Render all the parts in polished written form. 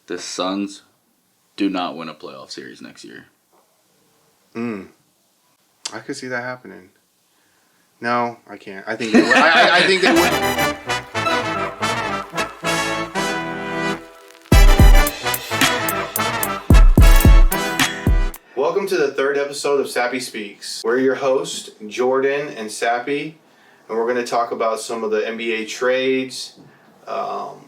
the Suns do not win a playoff series next year. I could see that happening. No, I can't. I think they would. I think they would. Welcome to the third episode of Sappy Speaks. We're your hosts, Jordan and Sappy, and we're going to talk about some of the NBA trades.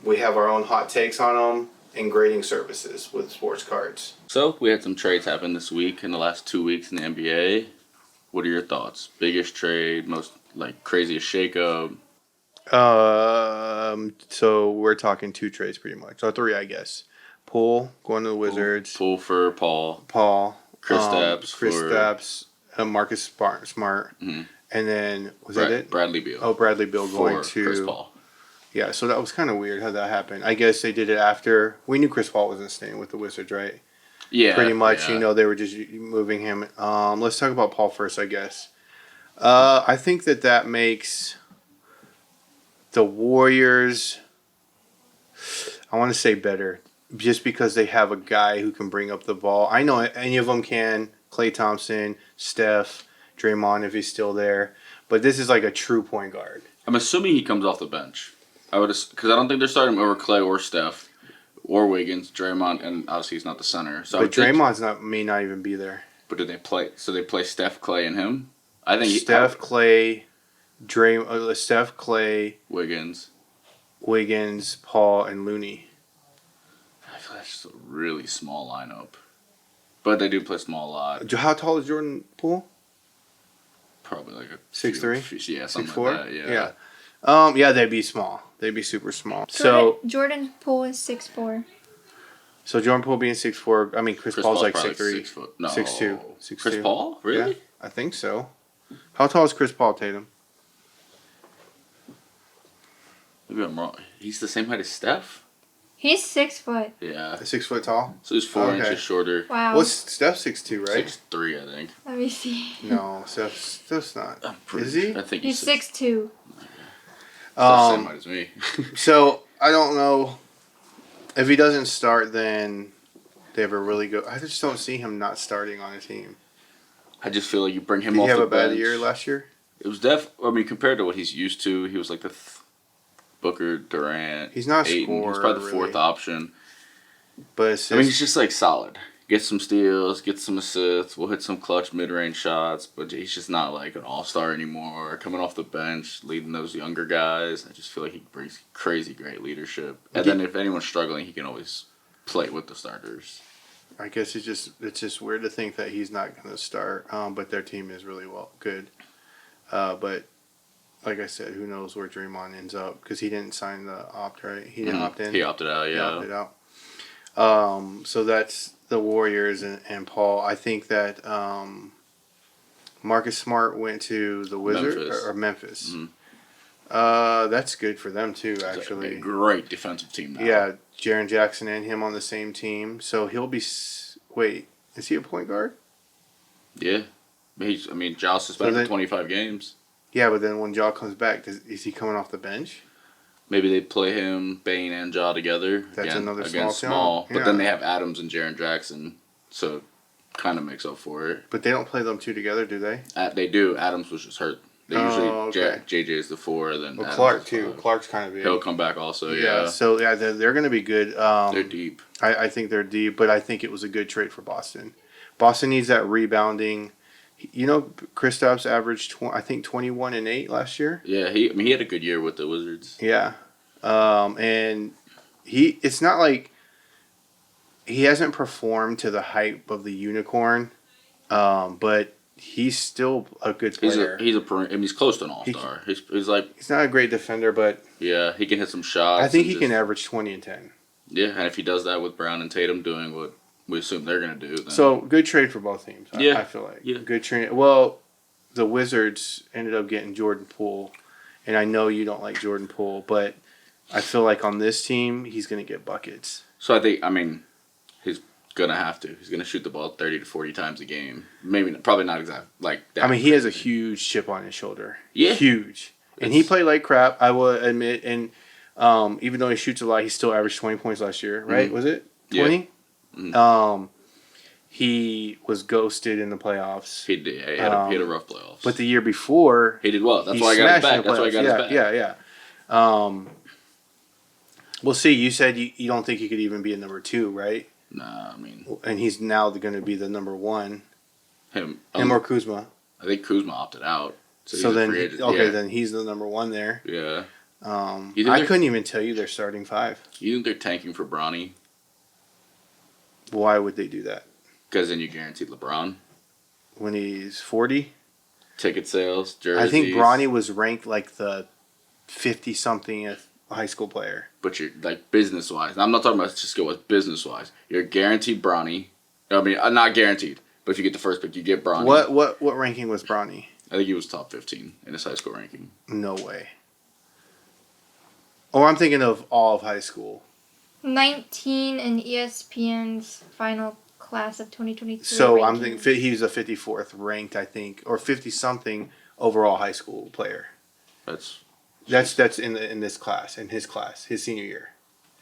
We have our own hot takes on them and grading services with sports cards. So, we had some trades happen this week in the last 2 weeks in the NBA. What are your thoughts? Biggest trade, most craziest shakeup? So we're talking 2 trades pretty much. Or 3, I guess. Poole going to the Wizards. Poole for Paul. Kristaps, Marcus Smart. Mm-hmm. And then, that it? Bradley Beal. Oh, Bradley Beal going to Chris Paul. Yeah, so that was kind of weird how that happened. I guess they did it after. We knew Chris Paul wasn't staying with the Wizards, right? Yeah. Pretty much, yeah. They were just moving him. Let's talk about Paul first, I guess. I think that makes the Warriors, I want to say better, just because they have a guy who can bring up the ball. I know any of them can. Klay Thompson, Steph, Draymond if he's still there. But this is like a true point guard. I'm assuming he comes off the bench. Because I don't think they're starting over Klay or Steph or Wiggins, Draymond, and obviously he's not the center. So but Draymond's may not even be there. But do they play? So they play Steph, Klay, and him. I think Steph, Klay, Wiggins, Paul, and Looney. I feel like that's just a really small lineup. But they do play small a lot. How tall is Jordan Poole? Probably like a 6'3"? Yeah, something 6'4"? like that. Yeah. Yeah, they'd be small. They'd be super small. Jordan Poole is 6'4". So Jordan Poole being 6'4", I mean Chris Paul's like 6'3". No. 6'2". Chris Paul? Really? Yeah, I think so. How tall is Chris Paul, Tatum? Maybe I'm wrong. He's the same height as Steph? He's 6 foot. Yeah. 6 foot tall? So he's 4 inches shorter. Wow. Well, Steph's 6'2", right? 6'3", I think. Let me see. No, Steph's not. Is he? I think he's 6'2". The same height as me. So, I don't know. If he doesn't start, then they have a really good... I just don't see him not starting on a team. I just feel like you bring him off Did he the have a bad bench. year last year? It was compared to what he's used to, he was like the Booker, Durant, He's not a Ayton. scorer, He was probably the really. fourth option. But he's just solid. Get some steals, get some assists, we'll hit some clutch mid-range shots, but he's just not like an all-star anymore. Coming off the bench, leading those younger guys, I just feel like he brings crazy great leadership. And then if anyone's struggling, he can always play with the starters. I guess it's just weird to think that he's not going to start, but their team is really good. But like I said, who knows where Draymond ends up because he didn't sign the opt, right? He didn't opt in. He opted out, yeah. He opted out. So that's the Warriors and Paul. I think that Marcus Smart went to the Wizards or Memphis. Mm-hmm. That's good for them too, actually. It's a great defensive team now. Yeah, Jaren Jackson and him on the same team. So he'll be... Wait, is he a point guard? Yeah. Josh suspended for 25 games. Yeah, but then when Ja comes back, is he coming off the bench? Maybe they play him, Bane, and Ja together. That's another small. Yeah. But then they have Adams and Jaren Jackson, so it kind of makes up for it. But they don't play them 2 together, do they? They do. Adams was just hurt. They usually okay. JJ is the 4, then well, Adams Clark is too. 5. Clark's kind of big. He'll come back also. Yeah. So they're going to be good. They're deep. I think they're deep, but I think it was a good trade for Boston. Boston needs that rebounding. Kristaps averaged 21 and 8 last year. Yeah, he had a good year with the Wizards. Yeah, and it's not like he hasn't performed to the hype of the unicorn, but he's still a good player. He's close to an all-star. He's not a great defender, but yeah, he can hit some shots. I think he can average 20 and 10. Yeah, and if he does that with Brown and Tatum doing what we assume they're going to do. Then. So, good trade for both teams, I feel like. Yeah. Good trade. Well, the Wizards ended up getting Jordan Poole, and I know you don't like Jordan Poole, but I feel like on this team, he's going to get buckets. So, he's going to have to. He's going to shoot the ball 30 to 40 times a game. Probably not exactly like that. He has a huge chip on his shoulder. Yeah. Huge. And he played like crap, I will admit, and even though he shoots a lot, he still averaged 20 points last year, right? Mm-hmm. Was it? Yeah. 20? Mhm. He was ghosted in the playoffs. He did. He had a rough playoffs. But the year before, he did well. That's he why I got his smashed in back. the That's why I got playoffs. his back. Yeah. We'll see. You said you don't think he could even be a number 2, right? Nah, I mean And he's now going to be the number 1. him. Him or Kuzma. I think Kuzma opted out. So So he's a then, free agent. then he's the number 1 there. Yeah. I couldn't even tell you their starting 5. You think they're tanking for Bronny? Why would they do that? Because then you guaranteed LeBron. When he's 40? Ticket sales, jerseys. I think Bronny was ranked like the 50-something high school player. But you're like business wise. I'm not talking about just go with business wise. You're guaranteed Bronny. I mean, not guaranteed. But if you get the first pick, you get Bronny. What ranking was Bronny? I think he was top 15 in his high school ranking. No way. Oh, I'm thinking of all of high school. 19 in ESPN's final class of 2023. So I'm ranking. thinking he was a 54th ranked, I think, or 50-something overall high school player. That's in this class, his senior year.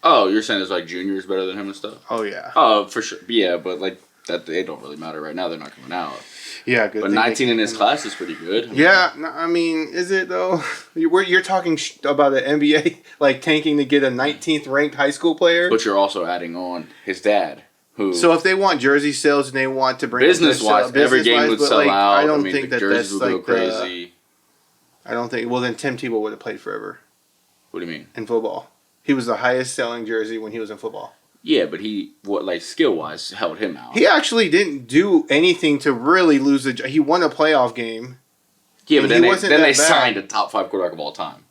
Oh, you're saying it's like juniors better than him and stuff? Oh yeah. Oh, for sure. Yeah, but like that they don't really matter right now. They're not coming out. Yeah, good. But 19 in his class is pretty good. Yeah, I mean, is it though? You're talking about the NBA like tanking to get a 19th ranked high school player. But you're also adding on his dad, who. So if they want jersey sales and they want to bring business wise, every game would sell out. I don't mean, think the jerseys would go crazy. I don't think. Well, then Tim Tebow would have played forever. What do you mean? In football, he was the highest selling jersey when he was in football. Yeah, but skill wise held him out. He actually didn't do anything to really lose the. He won a playoff game. Yeah, but then they bad. signed a top 5 quarterback of all time.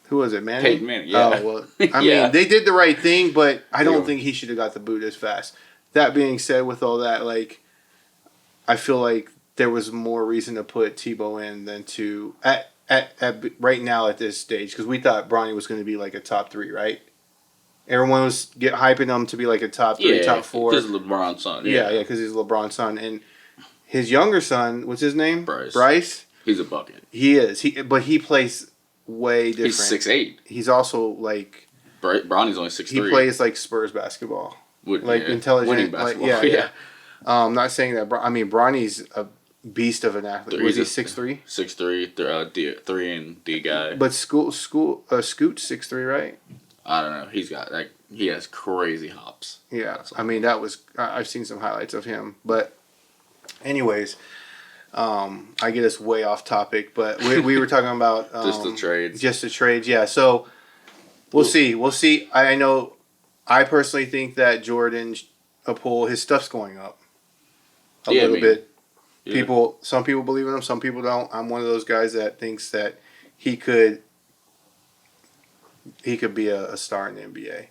Who was it, Manning? Peyton Manning. Yeah. Oh well, I Yeah. mean they did the right thing, but I don't Yeah. think he should have got the boot as fast. That being said, with all that, like, I feel like there was more reason to put Tebow in than to at right now at this stage, because we thought Bronny was going to be like a top 3, right? Everyone was hyping him to be like a top 3, top 4. Because LeBron's son. Yeah, because he's LeBron's son, and his younger son, what's his name? Bryce. He's a bucket. He is. But he plays way different. He's 6'8". He's also like Bronny's only 6'3". he plays like Spurs basketball, intelligent, winning basketball. Like, yeah. I'm not saying that. I mean, Bronny's a beast of an athlete. Was he 6'3"? 6'3", 3 and D guy. But Scoot's 6'3", right? I don't know. He's got he has crazy hops. Yeah, I mean that was I've seen some highlights of him, but anyways, I get us way off topic, but we were talking about Just the trades. Just the trades, yeah. So we'll see. I know. I personally think that Jordan Poole, his stuff's going up a little bit. Yeah. Some people believe in him, some people don't. I'm one of those guys that thinks that he could be a star in the NBA,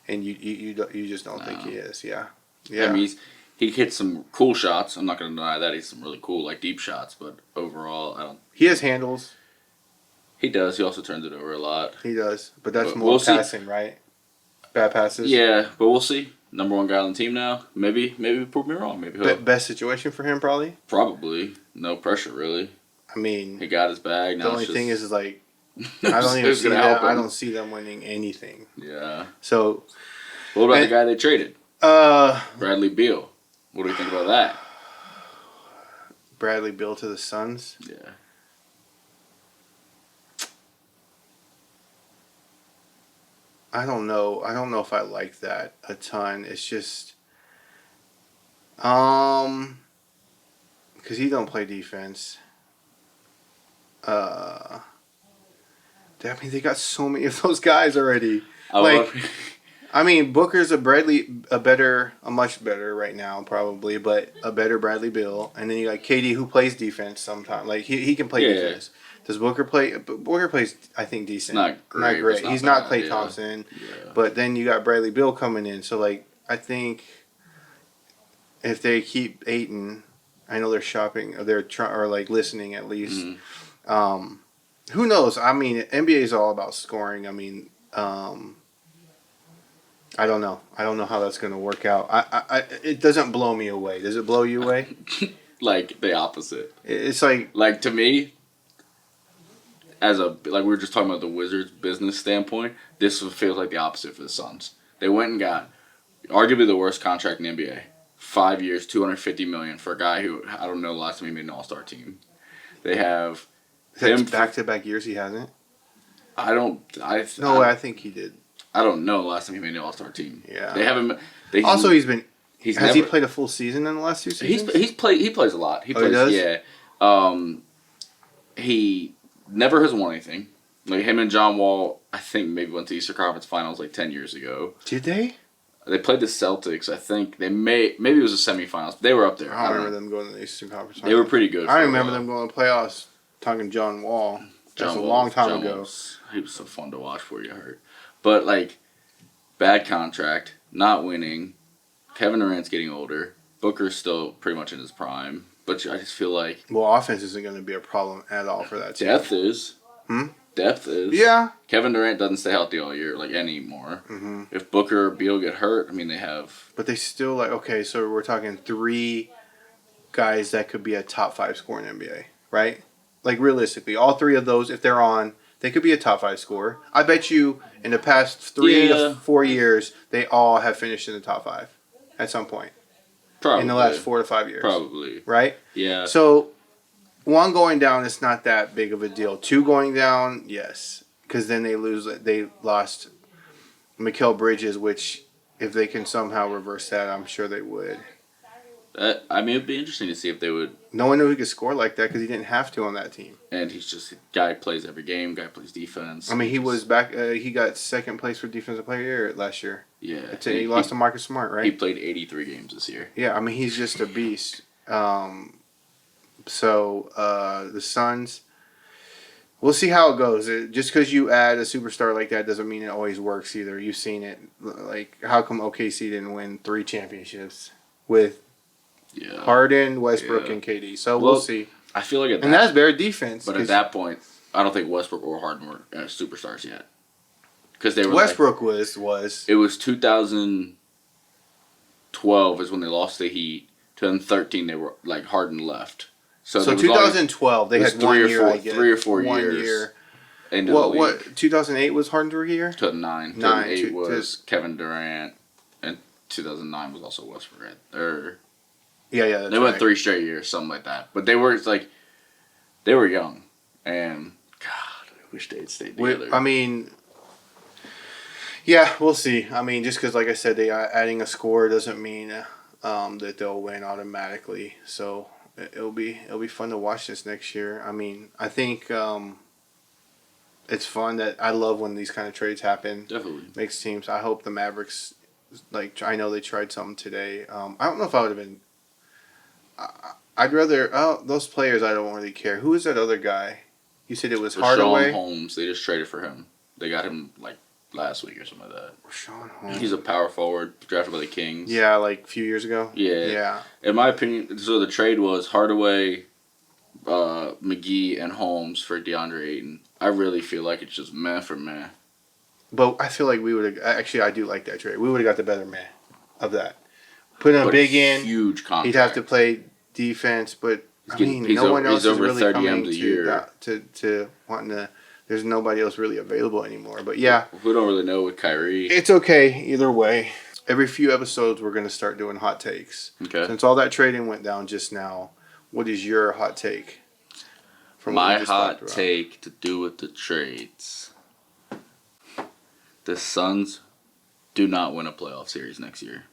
and you just don't think he is. Yeah. I mean, he hits some cool shots. I'm not going to deny that. He's some really cool, like, deep shots. But overall, I don't. He has handles. He does. He also turns it over a lot. He does, but that's more we'll passing, right? Bad passes. Yeah, but we'll see. Number 1 guy on the team now. Maybe prove me wrong. Maybe he'll. Best situation for him, probably. Probably. No pressure, really. I mean, he got his bag. Now the only thing is like, I don't even who's see gonna that. help him? I don't see them winning anything. Yeah. So, what about the guy they traded? Bradley Beal. What do you think about that? Bradley Beal to the Suns. Yeah. I don't know. I don't know if I like that a ton. It's just, because he don't play defense. I mean, they got so many of those guys already. I mean, Booker's a much better right now, probably, but a better Bradley Beal. And then you got KD, who plays defense sometimes. Like, he can play defense. Does Booker play? Booker plays, I think, decent. Not great. He's not Klay Thompson. Yeah. But then you got Bradley Beal coming in. So, like, I think if they keep Ayton, I know they're shopping, or listening at least. Mm-hmm. Who knows? I mean, NBA is all about scoring. I mean, I don't know. I don't know how that's going to work out. It doesn't blow me away. Does it blow you away? Like the opposite. It's like to me, we were just talking about the Wizards' business standpoint, this feels like the opposite for the Suns. They went and got Arguably the worst contract in the NBA. 5 years, $250 million for a guy who I don't know the last time he made an All-Star team. They have him Back-to-back years he hasn't. No, I think he did. I don't know the last time he made an All-Star team. Yeah. They haven't. Also, has never, he played a full season in the last 2 seasons? He plays a lot. He plays. He does? Yeah. He never has won anything. Like him and John Wall, I think maybe went to Eastern Conference Finals like 10 years ago. Did they? They played the Celtics. I think maybe it was a semifinals. They were up there. I don't remember them going to the Eastern Conference Finals. They were pretty good. I remember them going to playoffs. Talking John Wall. That's a long time ago. He was so fun to watch before you got hurt. But like, bad contract, not winning. Kevin Durant's getting older. Booker's still pretty much in his prime. But I just feel like offense isn't going to be a problem at all for that team. Depth is. Depth is. Yeah. Kevin Durant doesn't stay healthy all year, like anymore. Mm-hmm. If Booker or Beal get hurt, I mean, they have. But they still okay. So we're talking 3 guys that could be a top 5 scorer in the NBA, right? Like realistically, all 3 of those, if they're on, they could be a top 5 scorer. I bet you in the past 3 to 4 years, they all have finished in the top 5 at some point. Probably. In the last 4 to 5 years. Probably. Right? Yeah. So 1 going down is not that big of a deal. 2 going down, yes. Because then they lost Mikal Bridges, which if they can somehow reverse that, I'm sure they would. I mean, it'd be interesting to see if they would. No one knew he could score like that because he didn't have to on that team. And he's just a guy who plays every game, guy who plays defense. I mean, he was back. He got 2nd place for Defensive Player of the Year last year. Yeah. He lost to Marcus Smart, right? He played 83 games this year. Yeah, I mean, he's just a beast. So the Suns, we'll see how it goes. Just because you add a superstar like that doesn't mean it always works either. You've seen it. Like, how come OKC didn't win 3 championships with Harden, Westbrook, and KD? So we'll see. I feel like and that's their defense. But at that point, I don't think Westbrook or Harden were superstars yet. Because they were Westbrook was. It was 2012 is when they lost the Heat. 2013 they were like Harden left. So 2012 they had 1 year, I guess. 3 or 4 1 years. year. Into What 2008 was Harden's rookie year? 2009. 2008 was Kevin Durant, and 2009 was also Westbrook. Yeah. They went 3 straight years, something like that. But they were they were young, and God, I wish they had stayed together. I mean, yeah, we'll see. I mean, just because, like I said, they are adding a score doesn't mean that they'll win automatically. So it'll be fun to watch this next year. I mean, I think it's fun. That I love when these kind of trades happen. Definitely makes teams. I hope the Mavericks, I know they tried something today. I don't know if I would have been. I'd rather. Those players, I don't really care. Who is that other guy? You said it was Hardaway. Rashawn Holmes. They just traded for him. They got him like last week or something like that. Rashawn Holmes. He's a power forward drafted by the Kings. Yeah, like a few years ago. Yeah. In my opinion, so the trade was Hardaway, McGee, and Holmes for DeAndre Ayton. I really feel like it's just meh for meh. But I feel like we would have. Actually, I do like that trade. We would have got the better meh of that. Put a big in. Huge contract. He'd have to play defense, but no one else is really coming to wanting to. There's nobody else really available anymore. But yeah, we don't really know with Kyrie. It's okay either way. Every few episodes, we're going to start doing hot takes. Okay. Since all that trading went down just now, what is your hot take? My hot take to do with the trades. The Suns do not win a playoff series next year.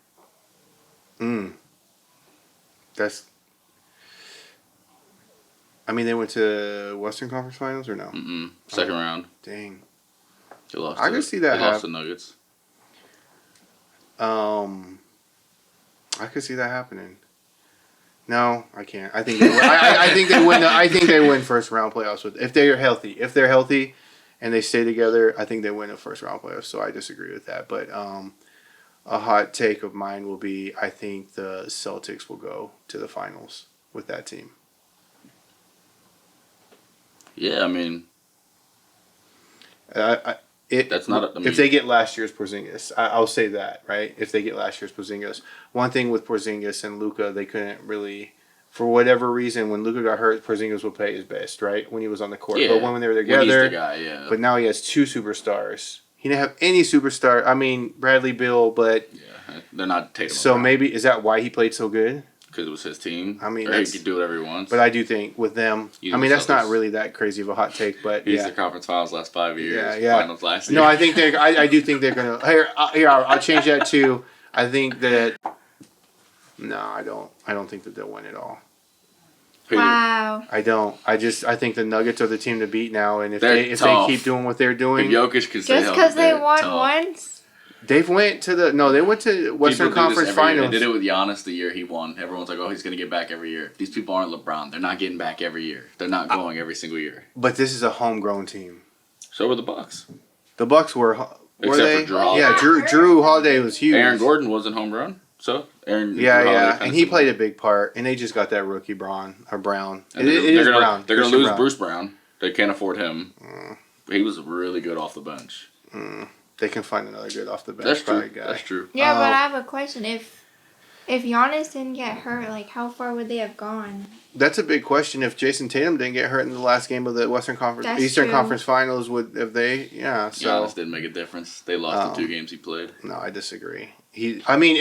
That's. I mean, they went to Western Conference Finals or no? Second round. Dang. They lost. I could see that. They lost the Nuggets. I could see that happening. No, I can't. I think they win. I think they win. I think they win first round playoffs if they're healthy. If they're healthy, and they stay together, I think they win a first round playoffs. So I disagree with that. But a hot take of mine will be: I think the Celtics will go to the finals with that team. Yeah, I mean, that's not. If they get last year's Porzingis, I'll say that, right? If they get last year's Porzingis, one thing with Porzingis and Luka, they couldn't really, for whatever reason, when Luka got hurt, Porzingis would play his best, right? When he was on the court, but when they were together, he's the guy, yeah. But now he has 2 superstars. He didn't have any superstar. I mean, Bradley Beal, but they're not Tatum. So maybe is that why he played so good? Because it was his team. I mean, or he could do whatever he wants. But I do think with them, He's I mean, the that's not Celtics. really that crazy of a hot take, but He's yeah. the conference finals last 5 years. Yeah. Finals last year. No, I think they. I do think they're gonna. Here, I'll change that to. I think that. No, I don't. I don't think that they'll win it all. Who you- Wow. I don't. I think the Nuggets are the team to beat now, and if They're they tough. keep doing what they're If doing, Jokic can stay Just healthy, because they they're won tough. once? they went to they went to Western People do this Conference every year. Finals. They did it with Giannis the year he won. Everyone's like, "Oh, he's gonna get back every year." These people aren't LeBron. They're not getting back every year. They're not going every single year. But this is a homegrown team. So were the Bucks. The Bucks were Except they? for Drew Holiday. Yeah, Drew Holiday was huge. Aaron Gordon wasn't homegrown. So Aaron. Yeah, Drew Holiday yeah, kinda and he similar. played a big part, and they just got that rookie Brown. And It is gonna, Brown. They're going Christian to lose Brown. Bruce Brown. They can't afford him. But he was really good off the bench. They can find another good off the bench. That's true. guy. That's true. Yeah, but I have a question. If Giannis didn't get hurt, like how far would they have gone? That's a big question. If Jason Tatum didn't get hurt in the last game of the Western Conference, That's Eastern true. Conference Finals, would if they? Yeah. So Giannis didn't make a difference. They lost the 2 games he played. no, I disagree. I mean,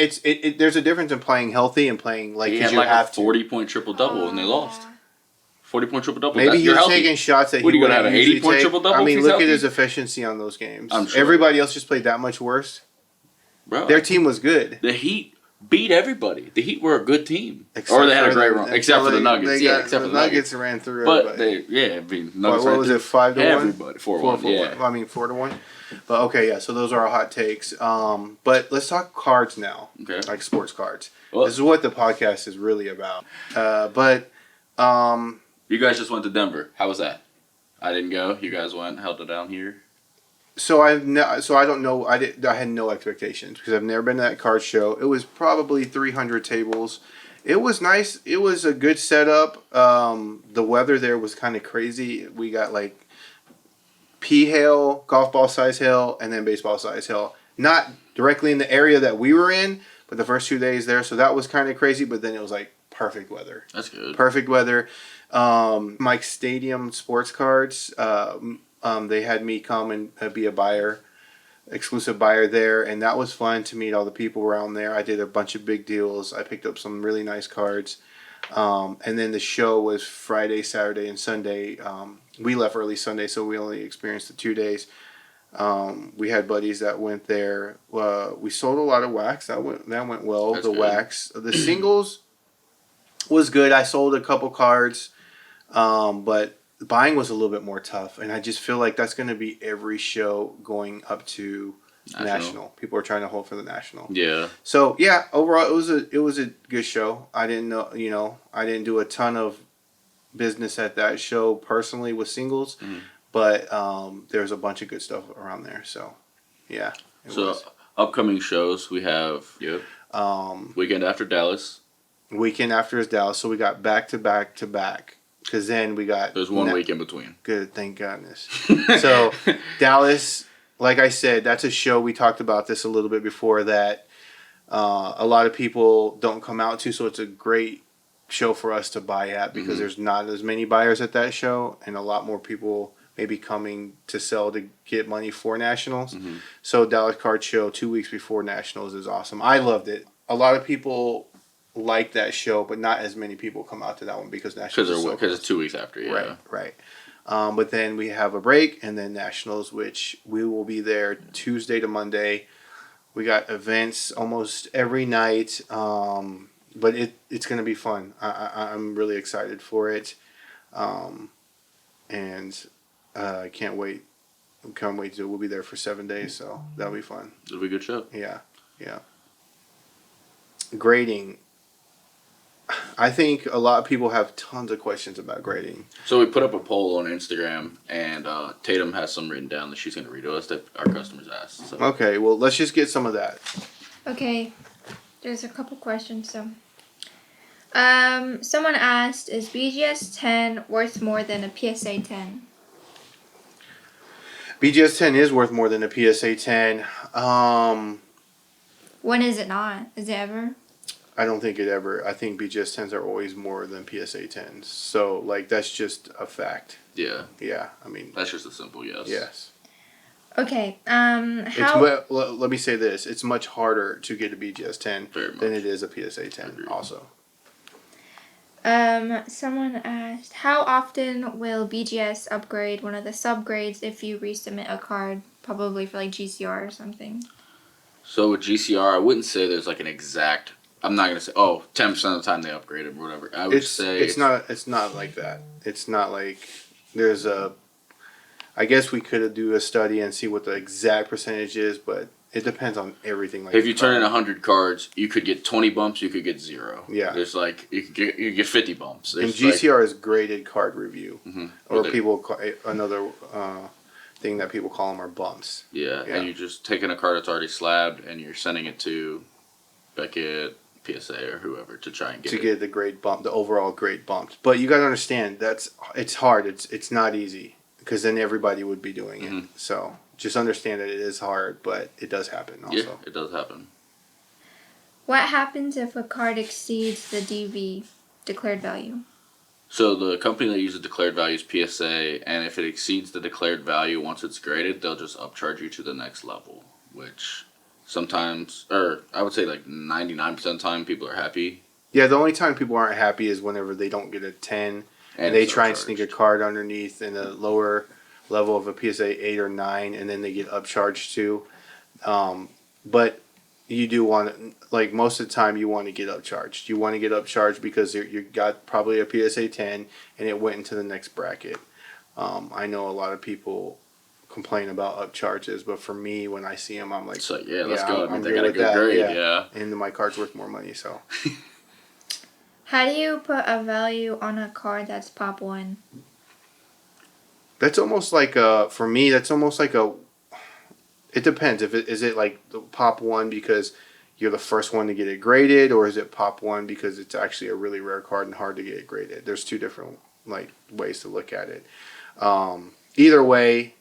there's a difference in playing healthy and playing like He because had you like a have to. 40-point triple-double and they lost. 40-point triple-double. Maybe That's, he you're was healthy. taking shots that What, he you gonna wouldn't have an usually 80-point take. triple-double I if mean, he's look healthy? at his efficiency on those games. I'm sure. Everybody else just played that much worse. Bro, Their team was good. the Heat beat everybody. The Heat were a good team. Except Or they had a for great the- run. Except for the until Nuggets. they Yeah, got- except for the Nuggets Nuggets. ran through But everybody. Nuggets What was it, 5-1? Everybody. 4-1. Yeah. 4-1. I mean, 4-1. But okay, yeah. So those are our hot takes. But let's talk cards now, Okay. like sports cards. Well, This is what the podcast is really about. you guys just went to Denver. How was that? I didn't go. You guys went, held it down here. So I don't know. I had no expectations because I've never been to that card show. It was probably 300 tables. It was nice. It was a good setup. The weather there was kind of crazy. We got like pea hail, golf ball size hail, and then baseball size hail. Not directly in the area that we were in, but the first 2 days there. So that was kind of crazy. But then it was like perfect weather. That's good. Perfect weather. Mike Stadium sports cards. They had me come and be a buyer, exclusive buyer there, and that was fun to meet all the people around there. I did a bunch of big deals. I picked up some really nice cards. And then the show was Friday, Saturday, and Sunday. We left early Sunday, so we only experienced the 2 days. We had buddies that went there. We sold a lot of wax. That went well. That's the good. wax. The singles was good. I sold a couple cards, but buying was a little bit more tough. And I just feel like that's going to be every show going up to national. People are trying to hold for the national. Yeah. So yeah, overall it was a good show. I didn't I didn't do a ton of business at that show personally with singles, but there's a bunch of good stuff around there. So yeah. Upcoming shows we have weekend after Dallas. Weekend after is Dallas, so we got back to back to back. Because then we got There's 1 week in between. Good, thank goodness. So Dallas, like I said, that's a show we talked about this a little bit before that a lot of people don't come out to, so it's a great show for us to buy at because there's not as many buyers at that show and a lot more people maybe coming to sell to get money for nationals. So Dallas Card Show 2 weeks before nationals is awesome. I loved it. A lot of people like that show, but not as many people come out to that one because nationals is so Because it's 2 weeks after. Yeah. Right. But then we have a break and then nationals, which we will be there Tuesday to Monday. We got events almost every night, but it's going to be fun. I'm really excited for it, and I can't wait. We'll be there for 7 days, so that'll be fun. It'll be a good show. Yeah. Grading. I think a lot of people have tons of questions about grading. So we put up a poll on Instagram, and Tatum has some written down that she's going to read to us that our customers asked. So. Okay, well, let's just get some of that. Okay, there's a couple questions. So, someone asked, "Is BGS 10 worth more than a PSA 10?" BGS 10 is worth more than a PSA 10. When is it not? Is it ever? I don't think it ever. I think BGS 10s are always more than PSA 10s. So, like, that's just a fact. Yeah. Yeah, I mean. That's just a simple yes. Yes. Okay. It's How let me say this: it's much harder to get a BGS 10 Very much. than it is a PSA 10. Agreed. Also, someone asked, how often will BGS upgrade one of the subgrades if you resubmit a card, probably for like GCR or something? So with GCR, I wouldn't say there's like an exact. I'm not gonna say 10% of the time they upgrade it or whatever. I would say it's not like that. It's not like there's a. I guess we could do a study and see what the exact percentage is, but it depends on everything. Like if you turn in 100 cards, you could get 20 bumps, you could get 0. Yeah. There's like you could get 50 bumps. And There's GCR is graded card review, or But people another thing that people call them are bumps. yeah, Yeah. and you're just taking a card that's already slabbed and you're sending it to Beckett, PSA, or whoever to try and get to it. get the grade bump, the overall grade bumped. But you got to understand it's hard. It's not easy because then everybody would be doing it. So just understand that it is hard, but it does happen also. Yeah, it does happen. What happens if a card exceeds the DV, declared value? So the company that uses declared value is PSA, and if it exceeds the declared value once it's graded, they'll just upcharge you to the next level, which sometimes, or I would say like 99% of the time, people are happy. Yeah, the only time people aren't happy is whenever they don't get a 10 and they try and sneak a card underneath in a lower level of a PSA 8 or 9 and then they get upcharged too. But you do want to, like most of the time, you want to get upcharged. You want to get upcharged because you got probably a PSA 10 and it went into the next bracket. I know a lot of people complain about upcharges, but for me, when I see them, I'm like, so yeah, let's go. I mean, they good got a with good that, grade, yeah. And my card's worth more money, so. How do you put a value on a card that's pop 1? That's almost like for me, that's almost like a. It depends. Is it like the pop 1 because you're the first one to get it graded, or is it pop 1 because it's actually a really rare card and hard to get it graded? There's two different like ways to look at it. Either way,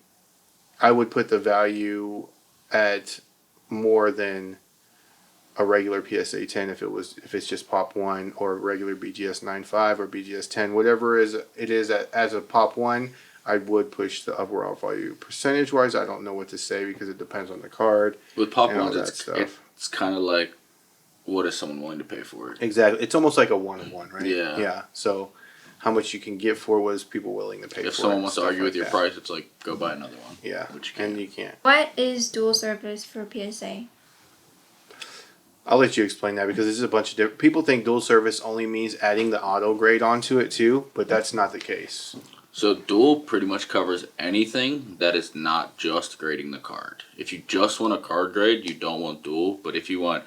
I would put the value at more than a regular PSA 10 if it's just pop 1 or regular BGS 9.5 or BGS 10, whatever it is as a pop 1. I would push the overall value. Percentage wise, I don't know what to say because it depends on the card. With pop and all ones, it's kind of like, what is someone willing to pay for it? Exactly. It's almost like a 1-on-1, right? Yeah. Yeah. So, how much you can get for what is people willing to pay for? If someone wants to argue with like your that. price, it's like, go buy another one. Yeah. Which you can't. And you can't. What is dual service for PSA? I'll let you explain that because there's a bunch of different. People think dual service only means adding the auto grade onto it too, but that's not the case. So dual pretty much covers anything that is not just grading the card. If you just want a card grade, you don't want dual. But if you want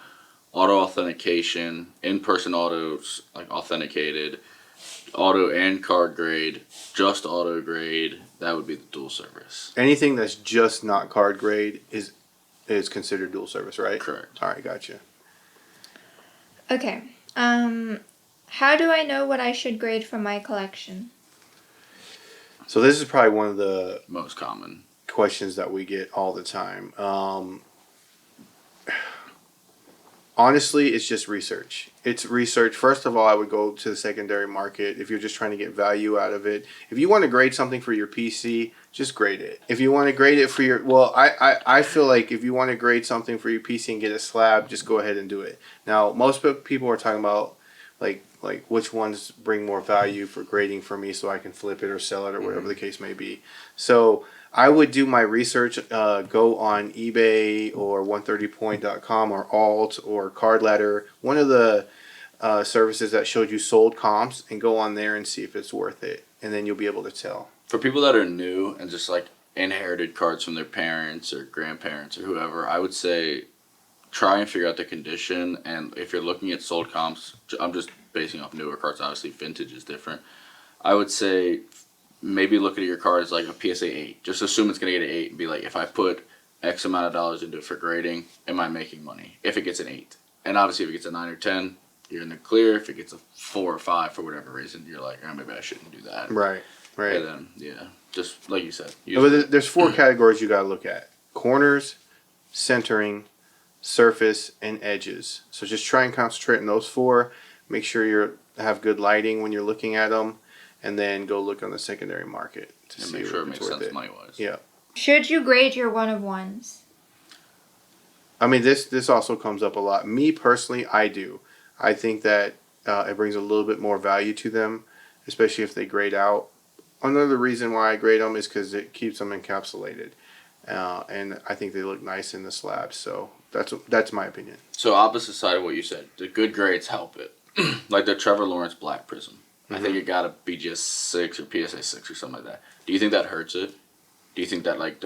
auto authentication, in-person autos like authenticated, auto and card grade, just auto grade, that would be the dual service. Anything that's just not card grade is considered dual service, right? Correct. All right, gotcha. Okay. How do I know what I should grade from my collection? So this is probably one of the Most common. questions that we get all the time. Honestly, it's just research. It's research. First of all, I would go to the secondary market if you're just trying to get value out of it. If you want to grade something for your PC, just grade it. If you want to grade it for your... Well, I feel like if you want to grade something for your PC and get a slab, just go ahead and do it. Now, most people are talking about like which ones bring more value for grading for me so I can flip it or sell it or whatever the case may be. So I would do my research, go on eBay or 130point.com or Alt or Card Ladder, one of the services that showed you sold comps, and go on there and see if it's worth it. And then you'll be able to tell. For people that are new and just like inherited cards from their parents or grandparents or whoever, I would say try and figure out the condition. And if you're looking at sold comps, I'm just basing off newer cards. Obviously, vintage is different. I would say maybe look at your card as like a PSA 8. Just assume it's going to get an 8 and be like, if I put X amount of dollars into it for grading, am I making money? If it gets an 8. And obviously, if it gets a 9 or 10, you're in the clear. If it gets a 4 or 5 for whatever reason, you're like, oh, maybe I shouldn't do that. Right. And then, yeah, just like you said. But there's 4 categories you got to look at. Corners, centering, surface, and edges. So just try and concentrate on those 4. Make sure you have good lighting when you're looking at them, and then go look on the secondary market to see make sure if it it's makes worth sense it. money-wise. Yeah. Should you grade your one of ones? I mean, this also comes up a lot. Me personally, I do. I think that it brings a little bit more value to them, especially if they grade out. Another reason why I grade them is because it keeps them encapsulated, and I think they look nice in the slabs. So that's my opinion. So opposite side of what you said, the good grades help it. Like the Trevor Lawrence Black Prism. I think it got a BGS 6 or PSA 6 or something like that. Do you think that hurts it? Do you think that like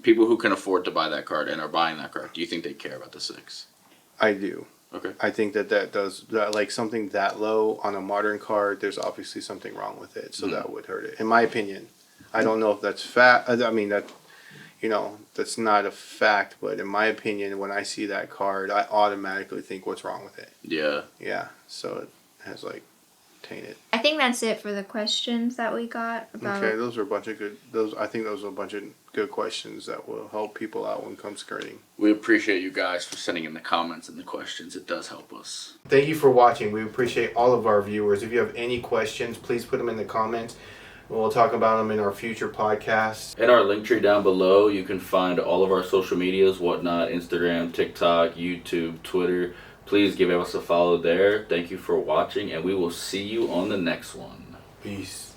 people who can afford to buy that card and are buying that card, do you think they care about the 6? I do. Okay. I think that does that, like something that low on a modern card. There's obviously something wrong with it, so that would hurt it, in my opinion. I don't know if that's fact. I mean that, that's not a fact, but in my opinion, when I see that card, I automatically think, what's wrong with it? Yeah. Yeah. So it has like tainted. I think that's it for the questions that we got about. Okay, those are a bunch of good. I think those are a bunch of good questions that will help people out when it comes to grading. We appreciate you guys for sending in the comments and the questions. It does help us. Thank you for watching. We appreciate all of our viewers. If you have any questions, please put them in the comments. We'll talk about them in our future podcasts. In our link tree down below, you can find all of our social medias, whatnot, Instagram, TikTok, YouTube, Twitter. Please give us a follow there. Thank you for watching, and we will see you on the next one. Peace.